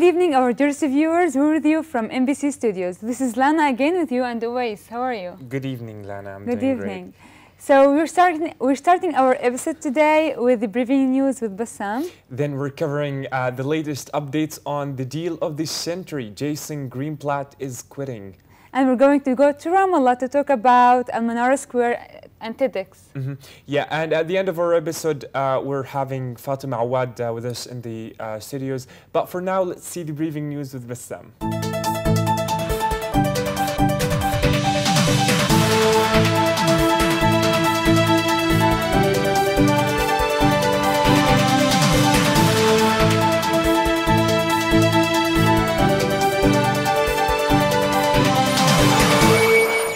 Good evening, our dearest viewers. We're with you from NBC Studios. This is Lana again with you and Uwais. How are you? Good evening, Lana. I'm Good doing evening. great. So we're starting our episode today with the breaking news with Bassam. Then we're covering the latest updates on the deal of the century. Jason Greenblatt is quitting. And we're going to go to Ramallah to talk about Al-Manara Square and TEDx. Yeah, and at the end of our episode, we're having Fatima Awad with us in the studios. But for now, let's see the briefing news with Bassam.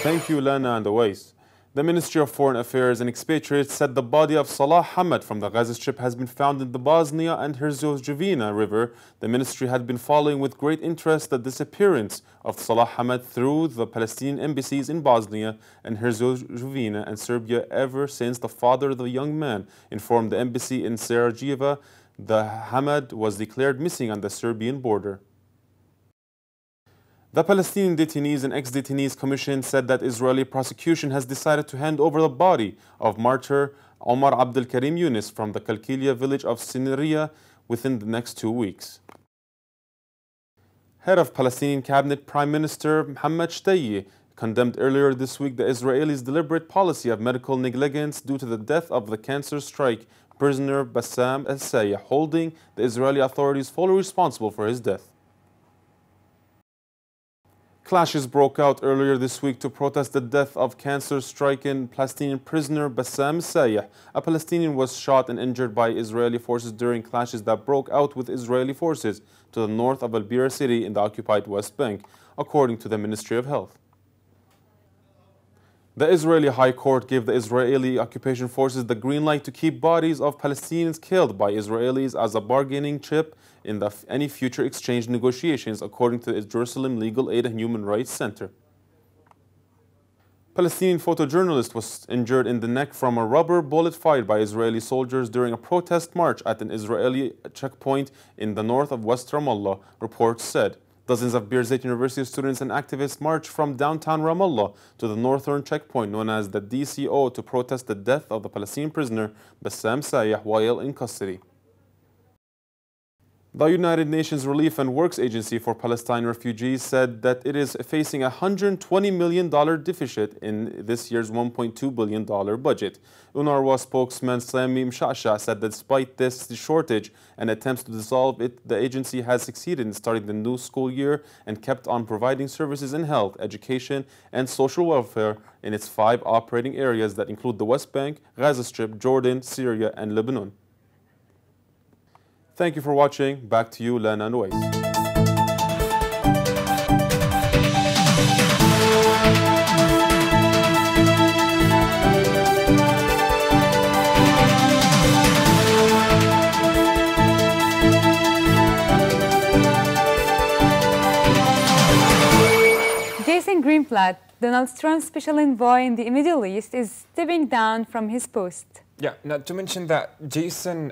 Thank you, Lana and Uwais. The Ministry of Foreign Affairs and Expatriates said the body of Salah Hamad from the Gaza Strip has been found in the Bosnia and Herzegovina River. The ministry had been following with great interest the disappearance of Salah Hamad through the Palestinian embassies in Bosnia and Herzegovina and Serbia ever since the father of the young man informed the embassy in Sarajevo that Hamad was declared missing on the Serbian border. The Palestinian Detainees and Ex-Detainees Commission said that Israeli prosecution has decided to hand over the body of martyr Omar Abdel Karim Yunus from the Kalkilia village of Siniria within the next 2 weeks. Head of Palestinian Cabinet Prime Minister Mohammed Shtayyeh condemned earlier this week the Israelis' deliberate policy of medical negligence due to the death of the cancer strike prisoner Bassam al-Sayeh, holding the Israeli authorities fully responsible for his death. Clashes broke out earlier this week to protest the death of cancer-stricken Palestinian prisoner Bassam al-Sayeh. A Palestinian was shot and injured by Israeli forces during clashes that broke out with Israeli forces to the north of Al-Bira city in the occupied West Bank, according to the Ministry of Health. The Israeli High Court gave the Israeli occupation forces the green light to keep bodies of Palestinians killed by Israelis as a bargaining chip in any future exchange negotiations, according to the Jerusalem Legal Aid and Human Rights Center. Palestinian photojournalist was injured in the neck from a rubber bullet fired by Israeli soldiers during a protest march at an Israeli checkpoint in the north of West Ramallah, reports said. Dozens of Birzeit University students and activists marched from downtown Ramallah to the northern checkpoint known as the DCO to protest the death of the Palestinian prisoner Bassam al-Sayeh while in custody. The United Nations Relief and Works Agency for Palestine Refugees said that it is facing a $120 million deficit in this year's $1.2 billion budget. UNRWA spokesman Sami Mshasha said that despite this shortage and attempts to dissolve it, the agency has succeeded in starting the new school year and kept on providing services in health, education, and social welfare in its 5 operating areas that include the West Bank, Gaza Strip, Jordan, Syria, and Lebanon. Thank you for watching. Back to you, Lana and Uwais. Jason Greenblatt, Donald Trump's special envoy in the Middle East, is stepping down from his post. Yeah, not to mention that Jason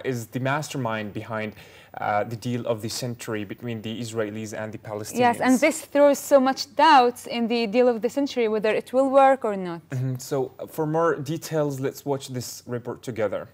is the mastermind behind the deal of the century between the Israelis and the Palestinians. Yes, and this throws so much doubts in the deal of the century, whether it will work or not. So for more details, let's watch this report together.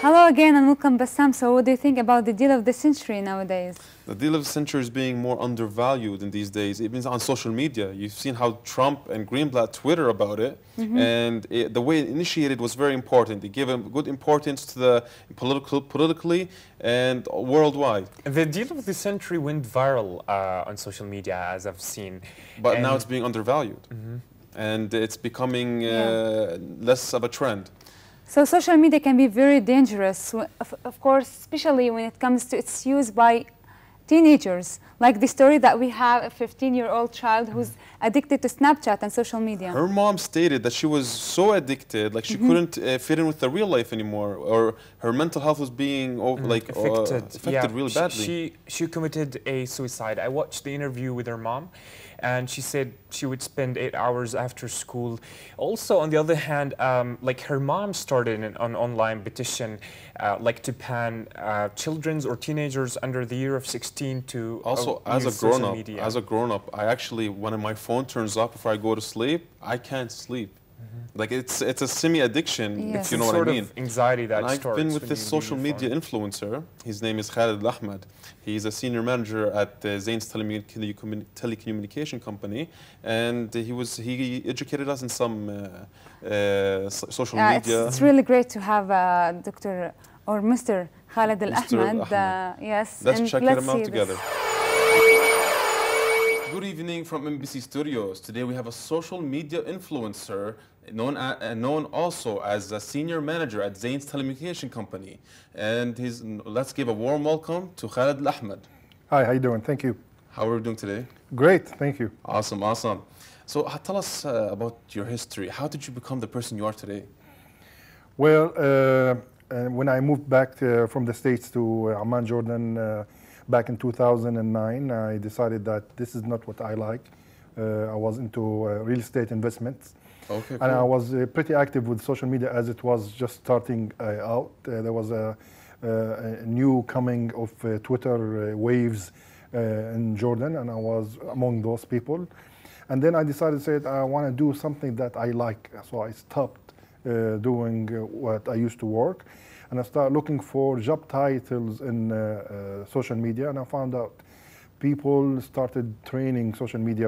Hello again and welcome Bassam. So what do you think about the deal of the century nowadays? The deal of the century is being more undervalued in these days, even on social media. You've seen how Trump and Greenblatt Twitter about it, and the way it initiated was very important. It gave a good importance to the politically and worldwide. The deal of the century went viral on social media, as I've seen. But now it's being undervalued, and it's becoming less of a trend. So social media can be very dangerous, of course, especially when it comes to its use by teenagers, like the story that we have a 15-year-old child who's addicted to Snapchat and social media. Her mom stated that she was so addicted, like she couldn't fit in with the real life anymore, or her mental health was being affected really badly. She committed a suicide. I watched the interview with her mom, and she said she would spend 8 hours after school. Also, on the other hand, like her mom started an online petition, like to ban children's or teenagers under the year of 16 to also as a grown-up, I actually, when my phone turns off before I go to sleep, I can't sleep. Like it's a semi-addiction, if you know what I mean. Sort of anxiety that I've been with this social media influencer. His name is Khalid Ahmed. He's a senior manager at Zain's telecommunication company, and he educated us in some social media. It's really great to have Dr. or Mr. Khalid Ahmed. Yes, let's check them out together. Good evening from MBC Studios. Today we have a social media influencer known also as a senior manager at Zain's telecommunication company. And let's give a warm welcome to Khalid Ahmed. Hi, how you doing? Thank you. How are we doing today? Great, thank you. Awesome, awesome. So tell us about your history. How did you become the person you are today? Well, when I moved back from the States to Amman, Jordan, back in 2009, I decided that this is not what I like. I was into real estate investments. Okay, cool. And I was pretty active with social media as it was just starting out. There was a new coming of Twitter waves in Jordan, and I was among those people. And then I decided, I want to do something that I like. So I stopped doing what I used to work, and I started looking for job titles in social media, and I found out people started training social media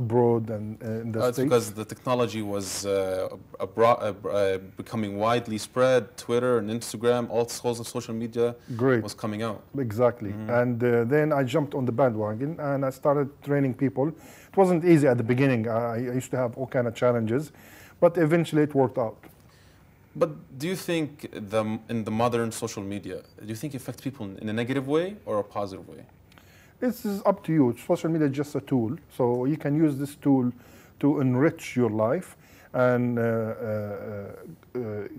abroad and in the States. Because the technology was becoming widely spread. Twitter and Instagram, all sorts of social media was coming out. Exactly. And then I jumped on the bandwagon and I started training people. It wasn't easy at the beginning. I used to have all kind of challenges, but eventually it worked out. But do you think in the modern social media, do you think it affects people in a negative way or a positive way? It's up to you. Social media is just a tool. So you can use this tool to enrich your life and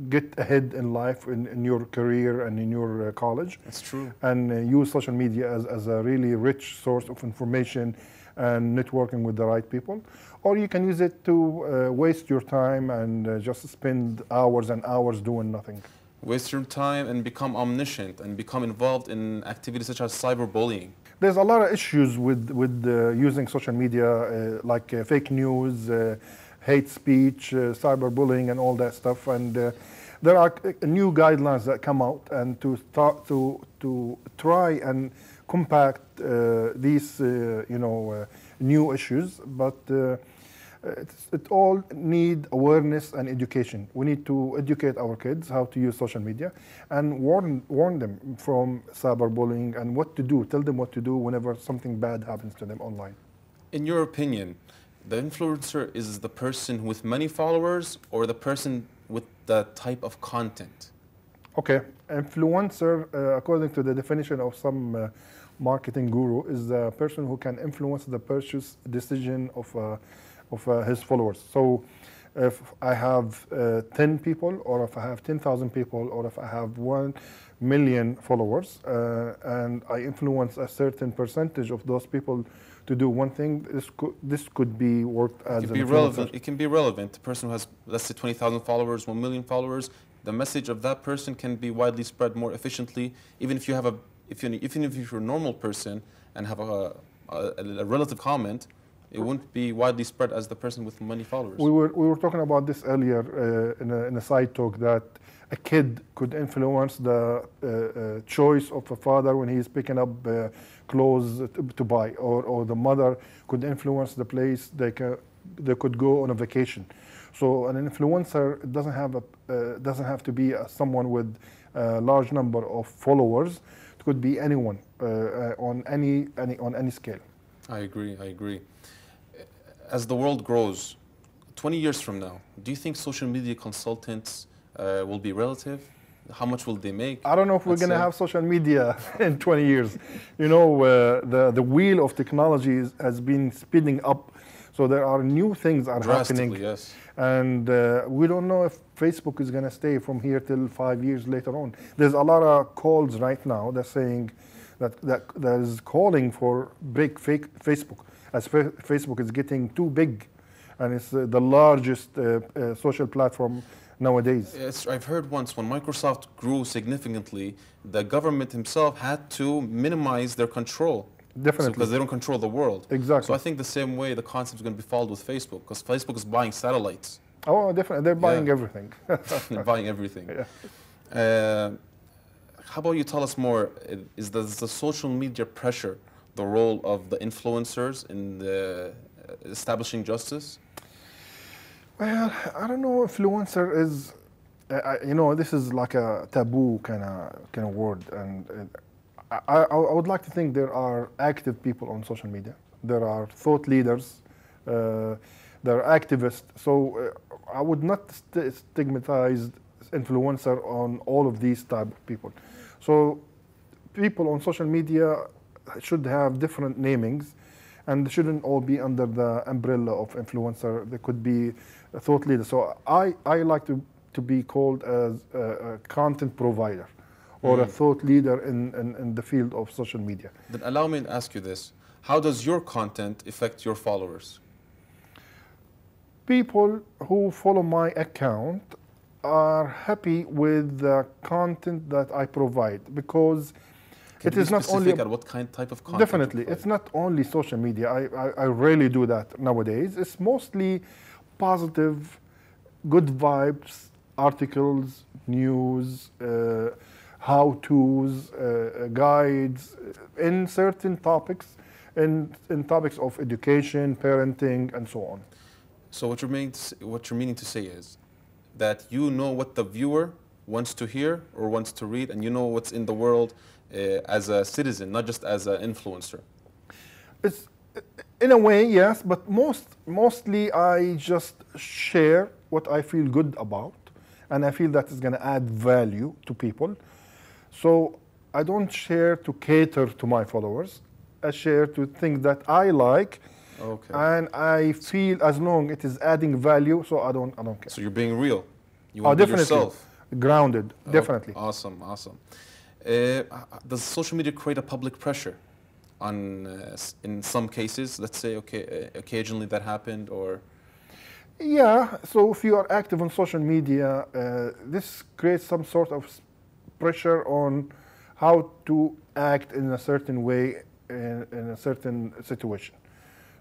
get ahead in life, in your career and in your college. That's true. And use social media as a really rich source of information and networking with the right people. Or you can use it to waste your time and just spend hours and hours doing nothing. Waste your time and become omniscient and become involved in activities such as cyberbullying. There's a lot of issues with using social media, like fake news, hate speech, cyberbullying, and all that stuff. And there are new guidelines that come out, and to start to try and compact these new issues. But it all need awareness and education. We need to educate our kids how to use social media and warn them from cyberbullying and what to do. Tell them what to do whenever something bad happens to them online. In your opinion, the influencer is the person with many followers or the person with the type of content? Okay, influencer, according to the definition of some marketing guru, is the person who can influence the purchase decision of his followers. So if I have 10 people, or if I have 10,000 people, or if I have 1 million followers, and I influence a certain percentage of those people to do one thing, this could be worked as an influencer. It can be relevant. The person who has, let's say, 20,000 followers, 1 million followers, the message of that person can be widely spread more efficiently, even if you have even if you're a normal person and have a relative comment. it wouldn't be widely spread as the person with many followers. We were talking about this earlier in a side talk, that a kid could influence the choice of a father when he's picking up clothes to buy, or the mother could influence the place they could go on a vacation. So an influencer doesn't have to be someone with a large number of followers. It could be anyone on any scale. I agree. As the world grows, 20 years from now, do you think social media consultants will be relative? How much will they make? I don't know if we're going to have social media in 20 years. You know, the wheel of technology has been speeding up, so there are new things are happening. Yes. And we don't know if Facebook is going to stay from here till 5 years later on. There's a lot of calls right now that's saying that is calling for break Facebook, as Facebook is getting too big, and it's the largest social platform nowadays. Yes, I've heard once when Microsoft grew significantly, the government himself had to minimize their control. Definitely. Because they don't control the world. Exactly. So I think the same way the concept is going to be followed with Facebook, because Facebook is buying satellites. Oh, definitely. They're buying everything. They're buying everything. Yeah. How about you tell us more? Is the social media pressure the role of the influencers in establishing justice? Well, I don't know. Influencer is, you know, this is like a taboo kind of word, and I would like to think there are active people on social media. There are thought leaders. There are activists. So I would not stigmatize influencer on all of these type of people. So people on social media should have different namings, and shouldn't all be under the umbrella of influencer. They could be a thought leader. So I like to be called as a content provider, or a thought leader in the field of social media. Then allow me to ask you this. How does your content affect your followers? People who follow my account are happy with the content that I provide, because it is not only at what type of content? Definitely, it's not only social media. I rarely do that nowadays. It's mostly positive, good vibes, articles, news, how-tos, guides in certain topics, in topics of education, parenting, and so on. So what you're meaning to say is that you know what the viewer wants to hear or wants to read, and you know what's in the world as a citizen, not just as an influencer. It's, in a way, yes, but mostly I just share what I feel good about, and I feel that is going to add value to people. So I don't share to cater to my followers. I share to things that I like, and I feel as long it is adding value, so I don't care. So you're being real. You want to be yourself. Grounded, definitely. Awesome. Does social media create a public pressure on, in some cases, let's say, occasionally that happened, or? Yeah, so if you are active on social media, this creates some sort of pressure on how to act in a certain way in a certain situation.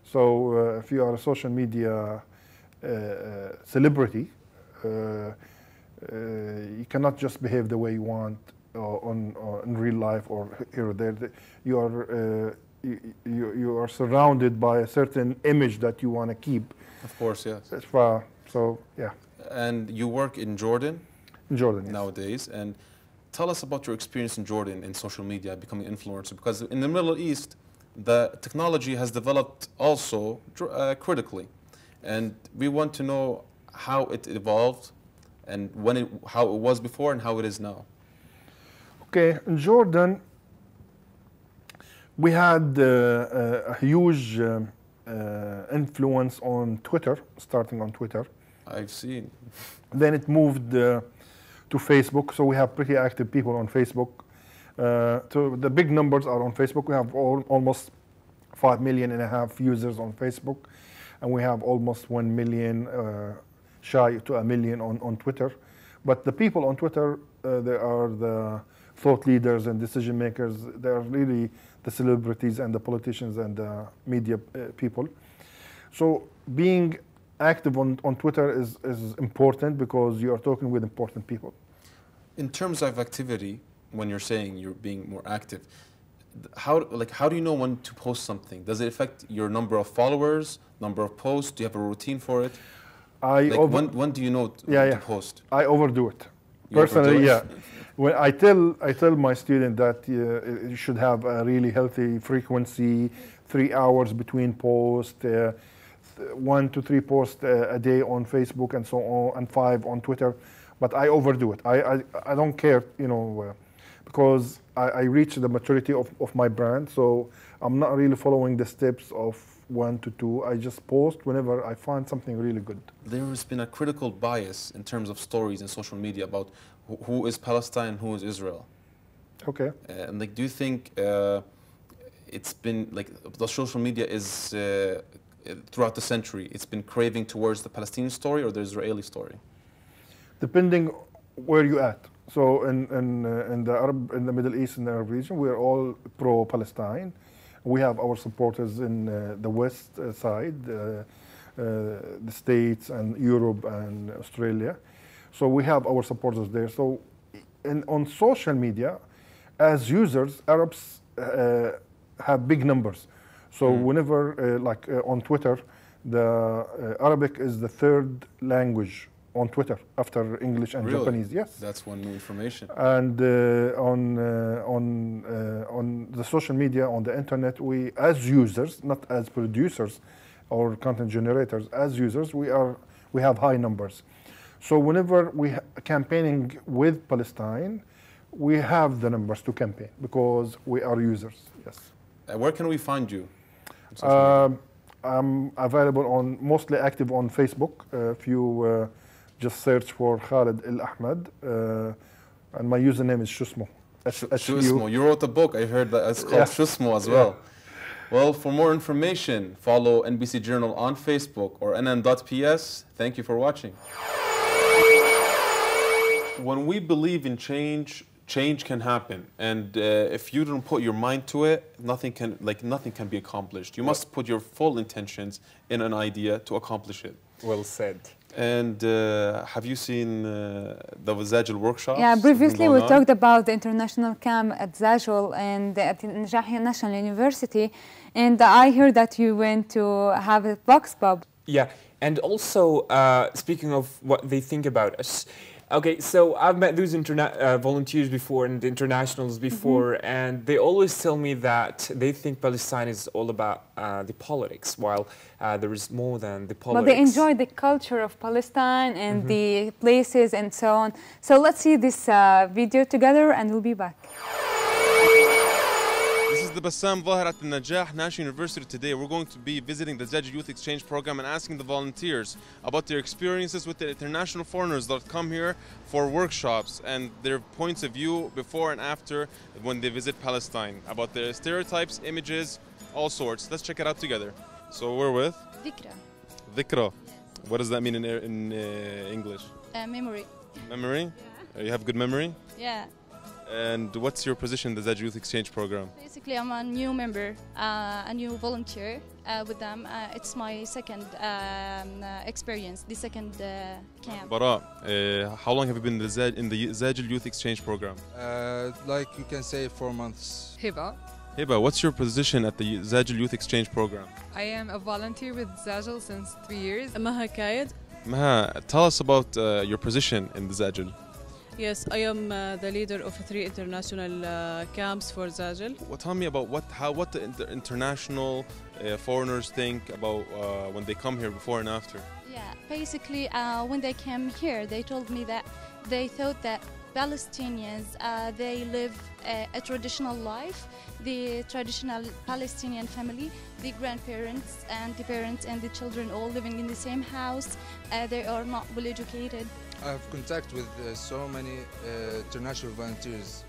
So if you are a social media celebrity, you cannot just behave the way you want in real life or here or there. You are surrounded by a certain image that you want to keep. Of course, yes. So yeah. And you work in Jordan? In Jordan, yes. Nowadays, and tell us about your experience in Jordan in social media, becoming an influencer, because in the Middle East, the technology has developed also critically, and we want to know how it evolved and how it was before and how it is now. Okay, in Jordan, we had a huge influence on Twitter, starting on Twitter. I've seen. Then it moved to Facebook, so we have pretty active people on Facebook. So the big numbers are on Facebook. We have almost 5.5 million users on Facebook, and we have almost 1 million, shy to 1 million on Twitter. But the people on Twitter, they are the thought leaders and decision makers. They are really the celebrities and the politicians and the media people. So being active on Twitter is important because you are talking with important people. In terms of activity, when you're saying you're being more active, how do you know when to post something? Does it affect your number of followers, number of posts? Do you have a routine for it? When do you know to post? I overdo it. You Personally, overdo it? yeah. When I tell my student that you should have a really healthy frequency, 3 hours between posts, 1 to 3 posts a day on Facebook and so on, and 5 on Twitter. But I overdo it. I don't care, because I reached the maturity of my brand, so I'm not really following the steps of 1 to 2. I just post whenever I find something really good. There has been a critical bias in terms of stories in social media about who is Palestine and who is Israel. Okay. And do you think it's been the social media is throughout the century, it's been craving towards the Palestinian story or the Israeli story? Depending where you at. So in the Middle East and the Arab region, we are all pro-Palestine. We have our supporters in the West side, the States and Europe and Australia. So we have our supporters there. So on social media, as users, Arabs have big numbers. So whenever, on Twitter, the Arabic is the 3rd language on Twitter after English and Japanese. Yes, that's one new information. And on the social media, on the internet, we as users, not as producers or content generators, as users, we have high numbers. So whenever we campaigning with Palestine, we have the numbers to campaign because we are users. Yes. Where can we find you? I'm available mostly active on Facebook. If you just search for Khalid El Ahmed, and my username is Shusmo. Shusmo. You wrote a book. I heard that it's called Shusmo as well. Well, for more information, follow NBC Journal on Facebook or nn.ps. Thank you for watching. When we believe in change, change can happen, and if you don't put your mind to it, nothing can be accomplished. You must put your full intentions in an idea to accomplish it. Well said. And have you seen the Zajil workshops? Yeah, previously we talked about the international camp at Zajil and at An-Najah National University, and I heard that you went to have a box pub. Yeah, and also speaking of what they think about us. Okay, so I've met those volunteers before and the internationals before, and they always tell me that they think Palestine is all about the politics, while there is more than the politics. But they enjoy the culture of Palestine and the places and so on. So let's see this video together and we'll be back. This is the Bassam Zahir at An-Najah National University. Today we're going to be visiting the Zajil Youth Exchange Program and asking the volunteers about their experiences with the international foreigners that come here for workshops and their points of view before and after when they visit Palestine, about their stereotypes, images, all sorts. Let's check it out together. So we're with? Dhikra. Dhikra. What does that mean in English? Memory. Memory? Yeah. You have good memory? Yeah. And what's your position in the Zajil Youth Exchange Program? Basically, I'm a new member, a new volunteer with them. It's my second experience, the second camp. Bara, how long have you been in the Zajil Youth Exchange Program? Like you can say 4 months. Hiba. Hiba, what's your position at the Zajil Youth Exchange Program? I am a volunteer with Zajil since 3 years. Maha Kayed. Maha, tell us about your position in the Zajil. Yes, I am the leader of 3 international camps for Zajil. Well, tell me about what the international foreigners think about when they come here before and after. Yeah, basically when they came here, they told me that they thought that Palestinians, they live a traditional life, the traditional Palestinian family, the grandparents and the parents and the children all living in the same house. They are not well educated. I have contact with so many international volunteers.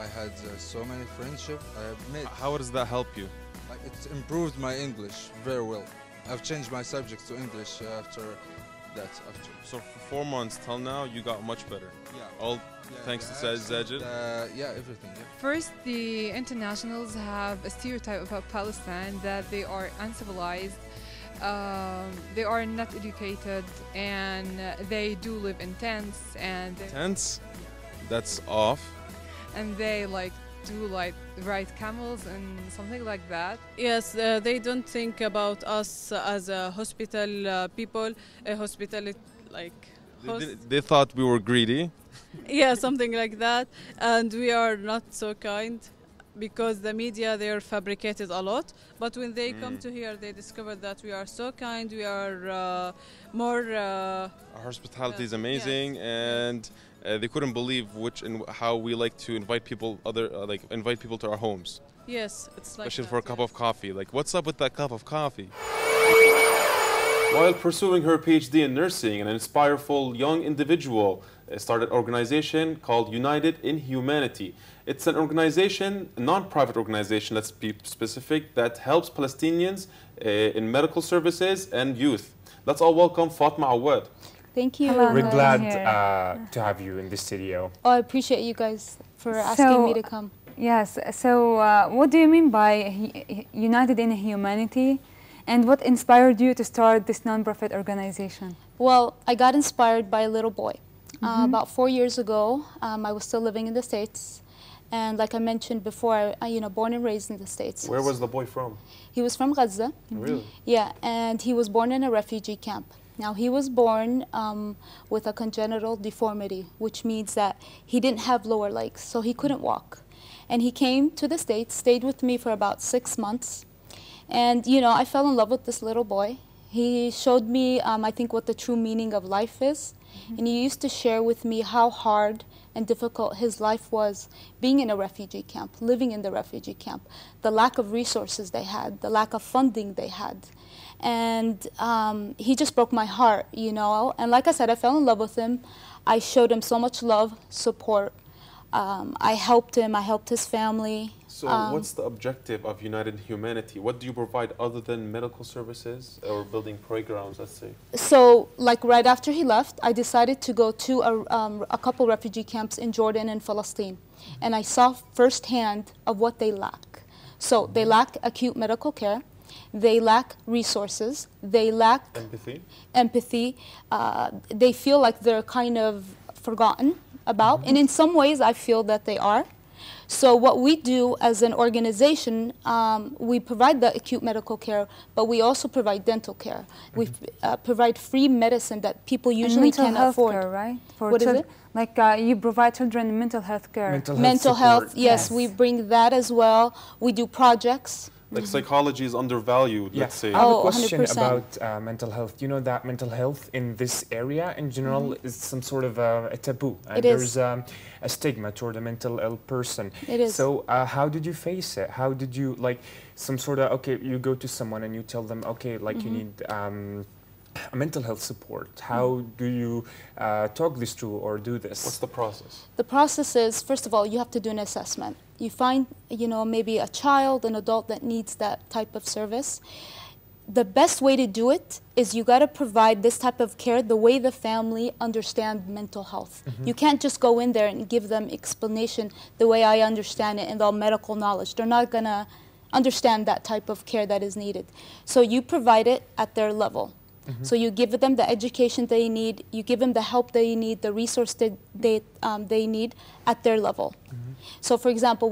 I had so many friendships. I have made. How does that help you? Like, it's improved my English very well. I've changed my subjects to English after that. So for 4 months till now, you got much better. Yeah. All thanks to Zajil. Yeah, everything. Yeah. First, the internationals have a stereotype about Palestine that they are uncivilized, they are not educated, and they do live in tents, and Tents? That's off. they like do like ride camels and something like that. Yes, they don't think about us as a hospital people, a hospital like host. They thought we were greedy. Yeah, something like that, and we are not so kind because the media, they are fabricated a lot, but when they come to here they discover that we are so kind, we are more Our hospitality is amazing, and they couldn't believe how we like to invite people invite people to our homes, yes, it's like especially that, for a cup of coffee. Like, what's up with that cup of coffee? While pursuing her PhD in nursing, an inspireful young individual started an organization called United in Humanity. It's an organization, a non-profit organization, let's be specific, that helps Palestinians in medical services and youth. Let's all welcome Fatma Awad. Thank you. Hello. We're glad here. to have you in the studio. Oh, I appreciate you guys for asking me to come. Yes, so what do you mean by United in Humanity? And what inspired you to start this non-profit organization? Well, I got inspired by a little boy. About 4 years ago, I was still living in the States. And like I mentioned before, born and raised in the States. Where was the boy from? He was from Gaza. Really? Yeah, and he was born in a refugee camp. Now, he was born with a congenital deformity, which means that he didn't have lower legs, so he couldn't walk. And he came to the States, stayed with me for about 6 months. And, I fell in love with this little boy. He showed me, I think, what the true meaning of life is. And he used to share with me how hard and difficult his life was being in a refugee camp, living in the refugee camp, the lack of resources they had, the lack of funding they had. And he just broke my heart, And like I said, I fell in love with him. I showed him so much love, support. I helped him, I helped his family. So what's the objective of United Humanity? What do you provide other than medical services or building playgrounds, let's say? So, like right after he left, I decided to go to a couple refugee camps in Jordan and Palestine. And I saw firsthand of what they lack. So they lack acute medical care. They lack resources. They lack empathy. They feel like they're kind of forgotten about. And in some ways, I feel that they are. So what we do as an organization, we provide the acute medical care, but we also provide dental care. We provide free medicine that people usually can't afford. Care, right? For what is it? Like you provide children mental health care. Mental health, yes, we bring that as well. We do projects. Like psychology is undervalued, let's say. I have a question 100%. about mental health. You know that mental health in this area in general is some sort of a taboo. And there's a stigma toward a mental ill person. It is. So how did you face it? How did you, some sort of, you go to someone and you tell them, you need mental health support. How do you talk this through or do this? What's the process? The process is, first of all, you have to do an assessment. You find, maybe a child, an adult that needs that type of service. The best way to do it is you got to provide this type of care the way the family understand mental health. You can't just go in there and give them explanation the way I understand it and all medical knowledge. They're not going to understand that type of care that is needed. So you provide it at their level. So you give them the education they need, you give them the help they need, the resource that they need at their level. So for example,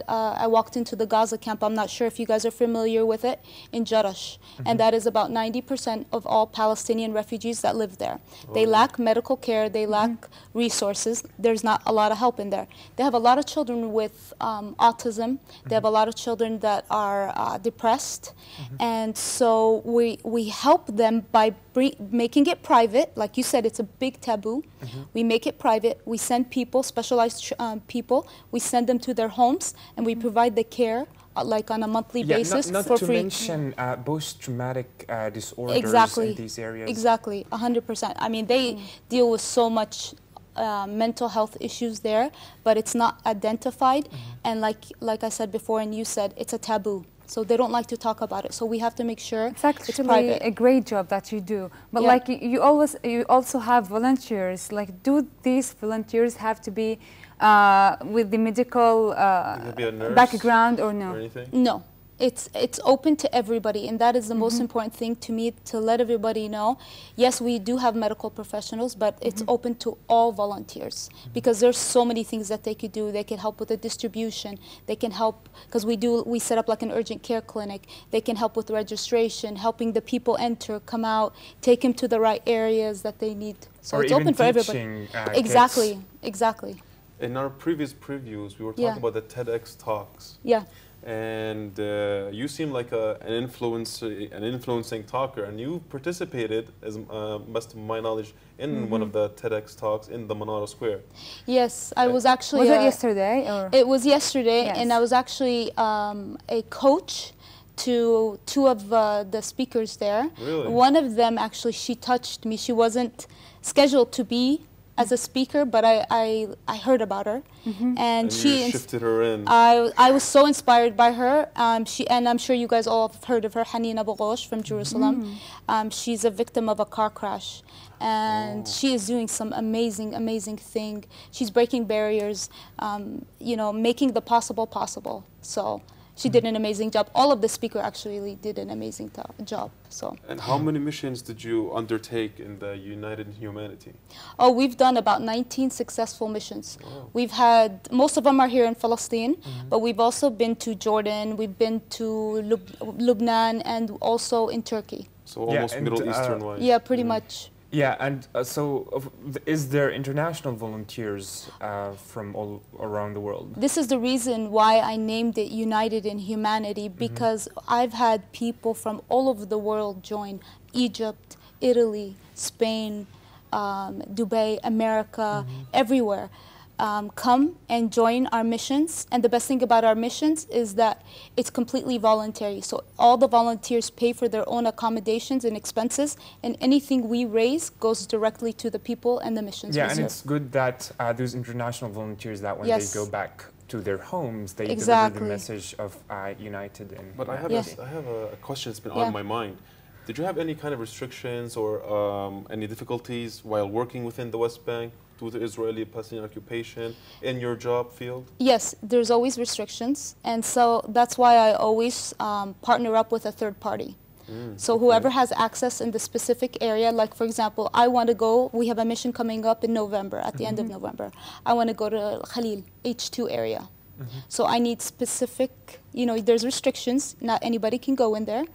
I walked into the Gaza camp, I'm not sure if you guys are familiar with it, in Jarash. And that is about 90% of all Palestinian refugees that live there. They lack medical care, they lack resources, there's not a lot of help in there. They have a lot of children with autism, they have a lot of children that are depressed. And so we help them by making it private. Like you said, it's a big taboo. We make it private, we send people, specialized people, we send them to their homes and we provide the care like on a monthly basis not for to free. mention post-traumatic disorders Exactly. in these areas. Exactly, 100%. I mean, they deal with so much mental health issues there, but it's not identified. And like I said before and you said, it's a taboo. So they don't like to talk about it. So we have to make sure it's actually private. a great job that you do. But you also have volunteers. Like, do these volunteers have to be with the medical Maybe a nurse background or no? Or anything? No. It's open to everybody, and that is the most important thing to me, to let everybody know. Yes, we do have medical professionals, but it's open to all volunteers, because there's so many things that they could do. They can help with the distribution. They can help, because we set up like an urgent care clinic. They can help with registration, helping the people enter, come out, take them to the right areas that they need. So or it's open for everybody. Exactly, kids. exactly. In our previous previews, we were talking about the TEDx talks. Yeah. And you seem like an influencing talker, and you participated, as best of my knowledge, in one of the TEDx talks in the Manara Square. Yes, I was actually. Was it yesterday? Or? It was yesterday, Yes. and I was actually a coach to two of the speakers there. Really? One of them actually, she touched me. She wasn't scheduled to be as a speaker, but I heard about her, and she shifted her in. I was so inspired by her. And I'm sure you guys all have heard of her, Hanina Boghosh from Jerusalem. She's a victim of a car crash, and she is doing some amazing thing. She's breaking barriers, you know, making the possible possible. So she did an amazing job. All of the speakers actually did an amazing job. So. And how many missions did you undertake in the United Humanity? Oh, we've done about 19 successful missions. Wow. We've had, most of them are here in Palestine, but we've also been to Jordan, we've been to Lebanon, and also in Turkey. So almost Middle Eastern wise. Yeah, pretty much. Yeah, and is there international volunteers from all around the world? This is the reason why I named it United in Humanity, because I've had people from all over the world join. Egypt, Italy, Spain, Dubai, America, everywhere. Come and join our missions. And the best thing about our missions is that it's completely voluntary. So all the volunteers pay for their own accommodations and expenses, and anything we raise goes directly to the people and the missions. Yeah, and it's good that those international volunteers, that when they go back to their homes, they deliver the message of United. But I have a question that's been on my mind. Did you have any kind of restrictions or any difficulties while working within the West Bank to the Israeli-Palestinian occupation in your job field? Yes, there's always restrictions, and so that's why I always partner up with a third party. So whoever has access in the specific area, like for example, I want to go, we have a mission coming up in November, at the end of November. I want to go to Khalil, H2 area. So I need specific, you know, there's restrictions. Not anybody can go in there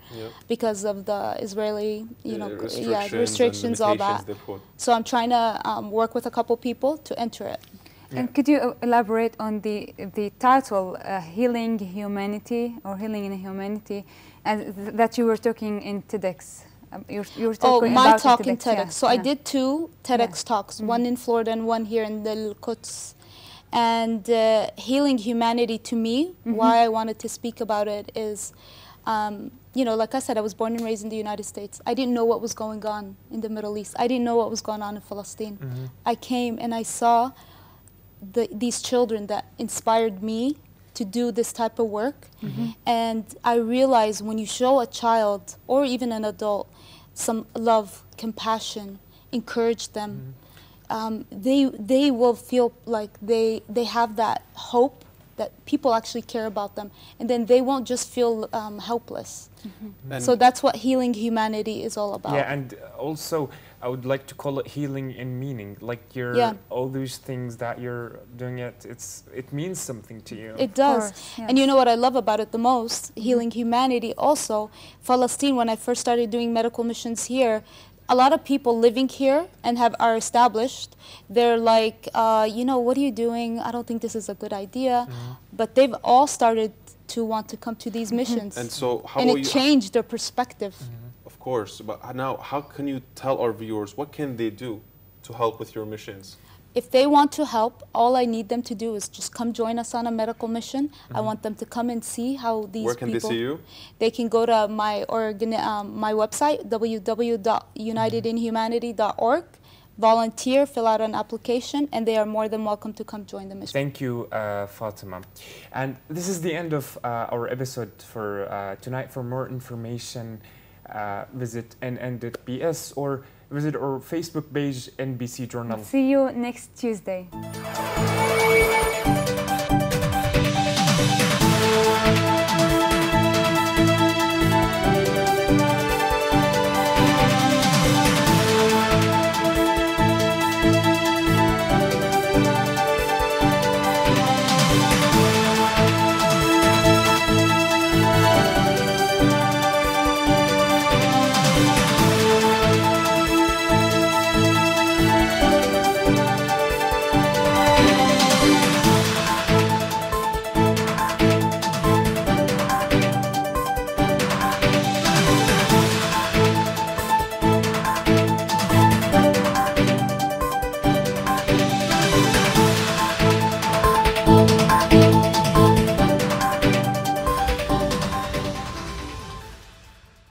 because of the Israeli, you know, restrictions, all that. So I'm trying to work with a couple people to enter it. And could you elaborate on the title, Healing Humanity, or Healing in Humanity, and that you were talking in TEDx? You were talking my about talk in TEDx. TEDx. So I did two TEDx talks, one in Florida and one here in the Quds. And healing humanity, to me, why I wanted to speak about it is, you know, like I said, I was born and raised in the United States. I didn't know what was going on in the Middle East. I didn't know what was going on in Palestine. I came and I saw these children that inspired me to do this type of work. And I realized when you show a child or even an adult some love, compassion, encourage them, they will feel like they have that hope that people actually care about them, and then they won't just feel helpless. So that's what healing humanity is all about. Yeah, and also I would like to call it healing in meaning. Like all those things that you're doing, it means something to you. It does. And you know what I love about it the most? Healing humanity also. Palestine, when I first started doing medical missions here, a lot of people living here and are established, they're like, you know, what are you doing? I don't think this is a good idea. But they've all started to want to come to these missions. And so how it changed their perspective. Of course, but now how can you tell our viewers, what can they do to help with your missions? If they want to help, all I need them to do is just come join us on a medical mission. I want them to come and see how these Where can people... they see you? They can go to my website, www.unitedinhumanity.org, volunteer, fill out an application, and they are more than welcome to come join the mission. Thank you, Fatima. And this is the end of our episode for tonight. For more information, visit nn.bs or visit our Facebook page, NBC Journal. See you next Tuesday.